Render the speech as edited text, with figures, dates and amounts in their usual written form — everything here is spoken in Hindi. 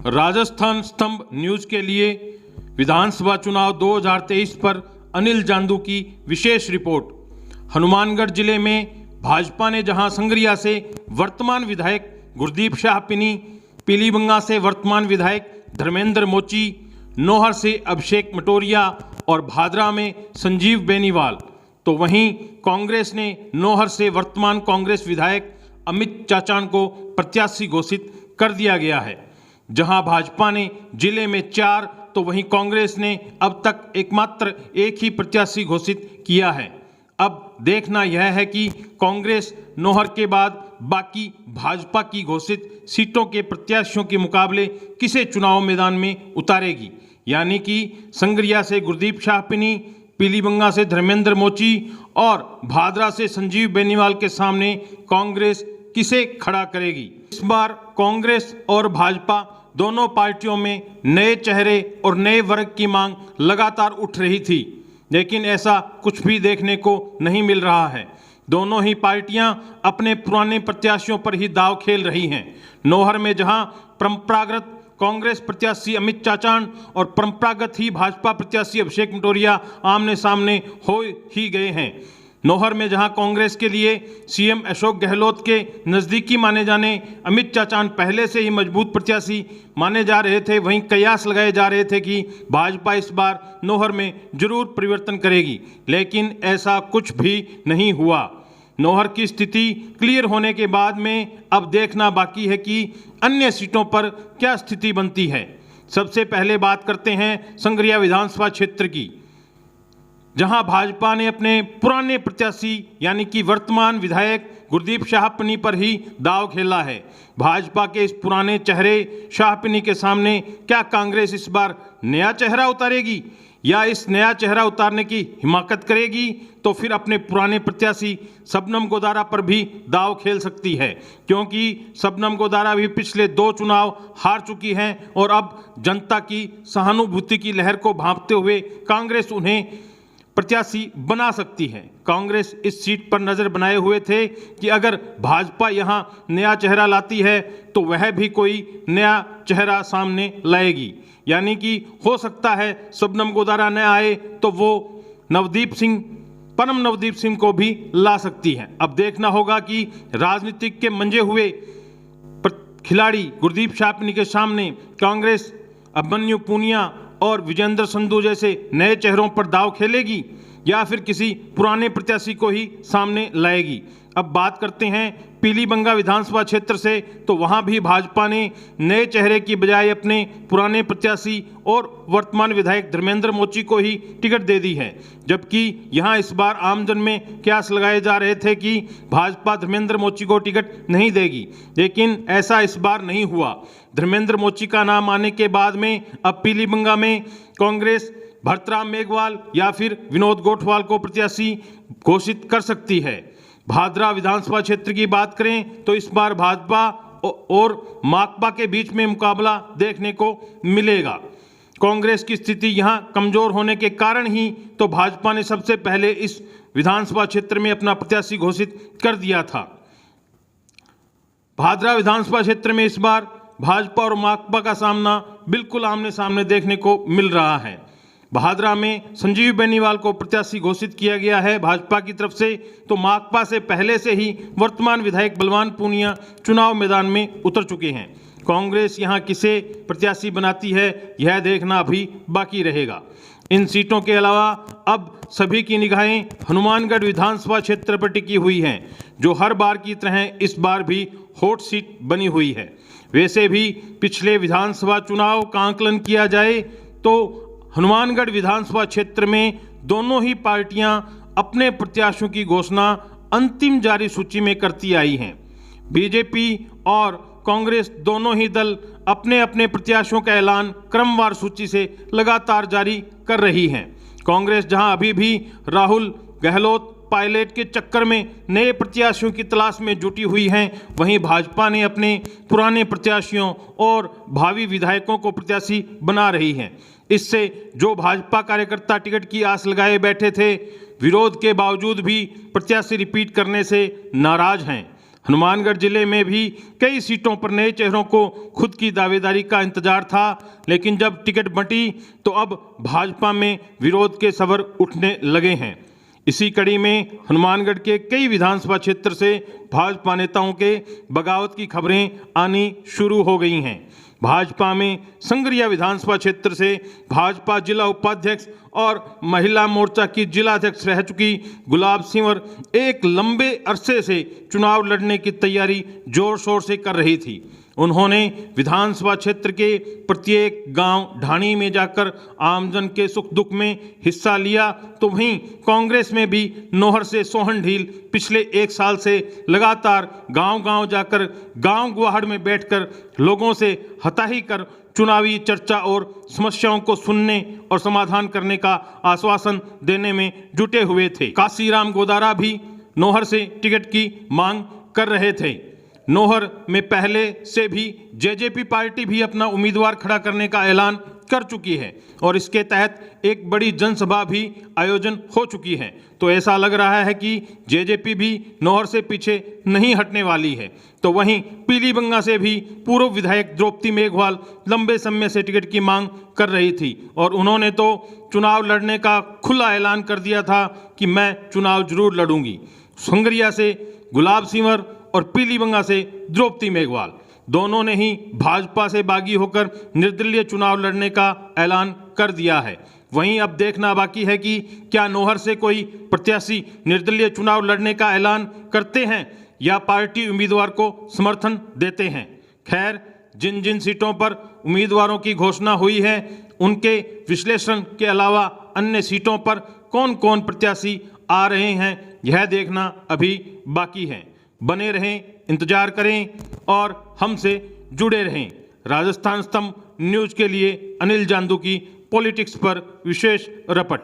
राजस्थान स्तंभ न्यूज के लिए विधानसभा चुनाव 2023 पर अनिल जांदू की विशेष रिपोर्ट। हनुमानगढ़ जिले में भाजपा ने जहां संगरिया से वर्तमान विधायक गुरदीप शाह पिनी, पीलीबंगा से वर्तमान विधायक धर्मेंद्र मोची, नौहर से अभिषेक मटोरिया और भादरा में संजीव बेनीवाल, तो वहीं कांग्रेस ने नौहर से वर्तमान कांग्रेस विधायक अमित चाचान को प्रत्याशी घोषित कर दिया गया है। जहां भाजपा ने जिले में 4 तो वहीं कांग्रेस ने अब तक एकमात्र एक ही प्रत्याशी घोषित किया है। अब देखना यह है कि कांग्रेस नौहर के बाद बाकी भाजपा की घोषित सीटों के प्रत्याशियों के मुकाबले किसे चुनाव मैदान में उतारेगी, यानी कि संगरिया से गुरदीप शाह पिनी, पीलीबंगा से धर्मेंद्र मोची और भादरा से संजीव बेनीवाल के सामने कांग्रेस किसे खड़ा करेगी। इस बार कांग्रेस और भाजपा दोनों पार्टियों में नए चेहरे और नए वर्ग की मांग लगातार उठ रही थी, लेकिन ऐसा कुछ भी देखने को नहीं मिल रहा है। दोनों ही पार्टियां अपने पुराने प्रत्याशियों पर ही दांव खेल रही हैं। नौहर में जहां परंपरागत कांग्रेस प्रत्याशी अमित चाचान और परंपरागत ही भाजपा प्रत्याशी अभिषेक मटोरिया आमने सामने हो ही गए हैं। नौहर में जहां कांग्रेस के लिए सीएम अशोक गहलोत के नज़दीकी माने जाने अमित चाचान पहले से ही मजबूत प्रत्याशी माने जा रहे थे, वहीं कयास लगाए जा रहे थे कि भाजपा इस बार नौहर में जरूर परिवर्तन करेगी, लेकिन ऐसा कुछ भी नहीं हुआ। नौहर की स्थिति क्लियर होने के बाद में अब देखना बाकी है कि अन्य सीटों पर क्या स्थिति बनती है। सबसे पहले बात करते हैं संगरिया विधानसभा क्षेत्र की, जहां भाजपा ने अपने पुराने प्रत्याशी यानी कि वर्तमान विधायक गुरदीप शाह पिनी पर ही दांव खेला है। भाजपा के इस पुराने चेहरे शाह पिनी के सामने क्या कांग्रेस इस बार नया चेहरा उतारेगी या इस नया चेहरा उतारने की हिमाकत करेगी, तो फिर अपने पुराने प्रत्याशी शबनम गोदारा पर भी दांव खेल सकती है, क्योंकि शबनम गोदारा भी पिछले 2 चुनाव हार चुकी हैं और अब जनता की सहानुभूति की लहर को भांपते हुए कांग्रेस उन्हें प्रत्याशी बना सकती है। कांग्रेस इस सीट पर नजर बनाए हुए थे कि अगर भाजपा यहां नया चेहरा लाती है तो वह भी कोई नया चेहरा सामने लाएगी, यानी कि हो सकता है शबनम गोदारा न आए तो वो परम नवदीप सिंह को भी ला सकती है। अब देखना होगा कि राजनीतिक के मंजे हुए खिलाड़ी गुरदीप शाह पिनी के सामने कांग्रेस अभिमन्यु पूनिया और विजेंद्र संधू जैसे नए चेहरों पर दांव खेलेगी या फिर किसी पुराने प्रत्याशी को ही सामने लाएगी। अब बात करते हैं पीलीबंगा विधानसभा क्षेत्र से, तो वहां भी भाजपा ने नए चेहरे की बजाय अपने पुराने प्रत्याशी और वर्तमान विधायक धर्मेंद्र मोची को ही टिकट दे दी है, जबकि यहां इस बार आमजन में कयास लगाए जा रहे थे कि भाजपा धर्मेंद्र मोची को टिकट नहीं देगी, लेकिन ऐसा इस बार नहीं हुआ। धर्मेंद्र मोची का नाम आने के बाद में अब पीलीबंगा में कांग्रेस भरतराम मेघवाल या फिर विनोद गोठवाल को प्रत्याशी घोषित कर सकती है। भादरा विधानसभा क्षेत्र की बात करें तो इस बार भाजपा और माकपा के बीच में मुकाबला देखने को मिलेगा। कांग्रेस की स्थिति यहां कमजोर होने के कारण ही तो भाजपा ने सबसे पहले इस विधानसभा क्षेत्र में अपना प्रत्याशी घोषित कर दिया था। भादरा विधानसभा क्षेत्र में इस बार भाजपा और माकपा का सामना बिल्कुल आमने सामने देखने को मिल रहा है। भादरा में संजीव बेनीवाल को प्रत्याशी घोषित किया गया है भाजपा की तरफ से, तो माकपा से पहले से ही वर्तमान विधायक बलवान पूनिया चुनाव मैदान में उतर चुके हैं। कांग्रेस यहां किसे प्रत्याशी बनाती है यह देखना अभी बाकी रहेगा। इन सीटों के अलावा अब सभी की निगाहें हनुमानगढ़ विधानसभा क्षेत्र पर टिकी हुई हैं, जो हर बार की तरह इस बार भी हॉट सीट बनी हुई है। वैसे भी पिछले विधानसभा चुनाव का आंकलन किया जाए तो हनुमानगढ़ विधानसभा क्षेत्र में दोनों ही पार्टियां अपने प्रत्याशियों की घोषणा अंतिम जारी सूची में करती आई हैं। बीजेपी और कांग्रेस दोनों ही दल अपने अपने प्रत्याशियों का ऐलान क्रमवार सूची से लगातार जारी कर रही हैं। कांग्रेस जहां अभी भी राहुल गहलोत पायलट के चक्कर में नए प्रत्याशियों की तलाश में जुटी हुई हैं, वहीं भाजपा ने अपने पुराने प्रत्याशियों और भावी विधायकों को प्रत्याशी बना रही है। इससे जो भाजपा कार्यकर्ता टिकट की आस लगाए बैठे थे, विरोध के बावजूद भी प्रत्याशी रिपीट करने से नाराज हैं। हनुमानगढ़ जिले में भी कई सीटों पर नए चेहरों को खुद की दावेदारी का इंतजार था, लेकिन जब टिकट बंटी तो अब भाजपा में विरोध के स्वर उठने लगे हैं। इसी कड़ी में हनुमानगढ़ के कई विधानसभा क्षेत्र से भाजपा नेताओं के बगावत की खबरें आनी शुरू हो गई हैं। भाजपा में संगरिया विधानसभा क्षेत्र से भाजपा जिला उपाध्यक्ष और महिला मोर्चा की जिला अध्यक्ष रह चुकी गुलाब सिंवर एक लंबे अरसे से चुनाव लड़ने की तैयारी जोर शोर से कर रही थी। उन्होंने विधानसभा क्षेत्र के प्रत्येक गांव ढाणी में जाकर आमजन के सुख दुख में हिस्सा लिया, तो वहीं कांग्रेस में भी नौहर से सोहनढील पिछले 1 साल से लगातार गांव-गांव जाकर गांव गुहाड़ में बैठकर लोगों से हताही कर चुनावी चर्चा और समस्याओं को सुनने और समाधान करने का आश्वासन देने में जुटे हुए थे। काशीराम गोदारा भी नौहर से टिकट की मांग कर रहे थे। नौहर में पहले से भी जेजेपी पार्टी भी अपना उम्मीदवार खड़ा करने का ऐलान कर चुकी है और इसके तहत एक बड़ी जनसभा भी आयोजन हो चुकी है। तो ऐसा लग रहा है कि जेजेपी भी नौहर से पीछे नहीं हटने वाली है। तो वहीं पीलीबंगा से भी पूर्व विधायक द्रौपदी मेघवाल लंबे समय से टिकट की मांग कर रही थी और उन्होंने तो चुनाव लड़ने का खुला ऐलान कर दिया था कि मैं चुनाव जरूर लड़ूंगी। संगरिया से गुलाब सिंवर और पीलीबंगा से द्रौपदी मेघवाल दोनों ने ही भाजपा से बागी होकर निर्दलीय चुनाव लड़ने का ऐलान कर दिया है। वहीं अब देखना बाकी है कि क्या नौहर से कोई प्रत्याशी निर्दलीय चुनाव लड़ने का ऐलान करते हैं या पार्टी उम्मीदवार को समर्थन देते हैं। खैर, जिन जिन सीटों पर उम्मीदवारों की घोषणा हुई है उनके विश्लेषण के अलावा अन्य सीटों पर कौन कौन प्रत्याशी आ रहे हैं यह देखना अभी बाकी है। बने रहें, इंतजार करें और हमसे जुड़े रहें। राजस्थान स्तंभ न्यूज़ के लिए अनिल जांदू की पॉलिटिक्स पर विशेष रिपोर्ट।